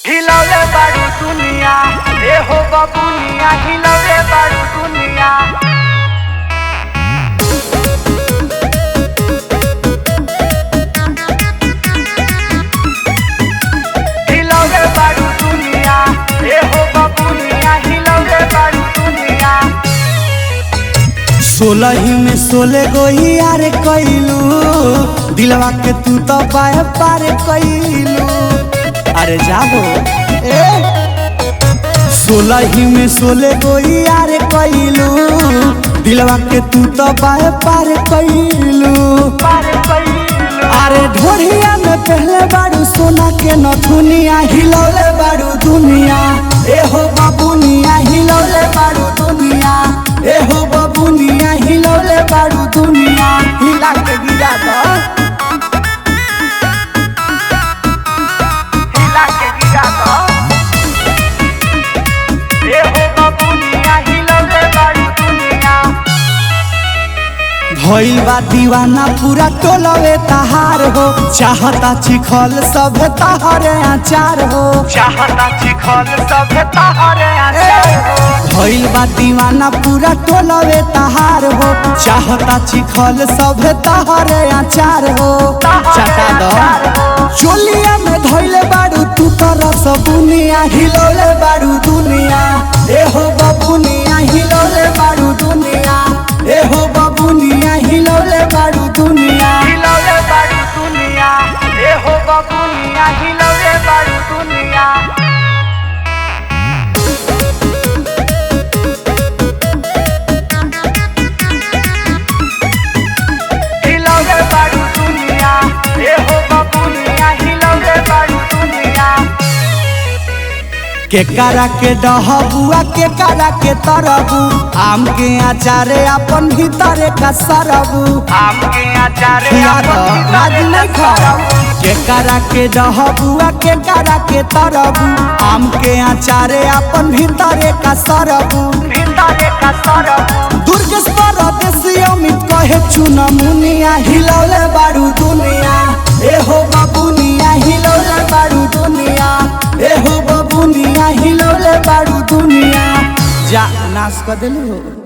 हिलौले बारू दुनिया ए हो बबुनिया हिलौले बारू दुनिया हिलौले बारू दुनिया ए हो बबुनिया हिलौले बारू दुनिया 16 में 16 गो यार कइलू दिलवा के तू तो पाए पार कइलू। अरे जाबो ए 16 में 16 गो यार कइलू दिलवा के तू तो पाए पार कइलू। अरे ढोढ़िया में पहले बारू सोना के नथुनिया हिलौले बारू दुनिया ए हो बाबुनिया हिलौले बारू दुनिया ए हो बाबुनिया हिलौले बारू दुनिया हिला के गिरा दो हिला के गिरा दो ए हो बबुनिया हिलौले बारू दुनिया भइल बा दीवाना पूरा टोलवे तहार हो चाहता चिखल सब तहरे आचार हो चाहता चिखल सब तहरे आचार हो भइल बा दीवाना पूरा टोलवे तहार हो चाहता चिखल सब तहरे आचार हो चाटा दो चोलिया में धइले बारू तू तो रस बुनिया हिलौले बारू दुनिया ए हो बबुनिया हिलौले बारू दुनिया ए हो बबुनिया हिलौले बारू दुनिया हिलौले बारू दुनिया ए हो बबुनिया हिलौले बारू दुनिया हिलौले बारू दुनिया ए हो बबुनिया हिलौले बारू दुनिया के करा के डहबुआ के करा के तरबू आम के अचारे अपन भीतरे का सरबू आम के अचार राज नहीं खरबू के करा के डहबुआ के करा के तरबू आम के अचारे अपन भीतरे का सरबू भीतरे का सरब दुर्गेश परदेसी अमित कहे चुन मुनिया हिलौले बारू दुनिया ए हो बाबुनिया हिलौले बारू दुनिया ए हो बाबुनिया हिलौले बारू दुनिया जा नाश कर देलू।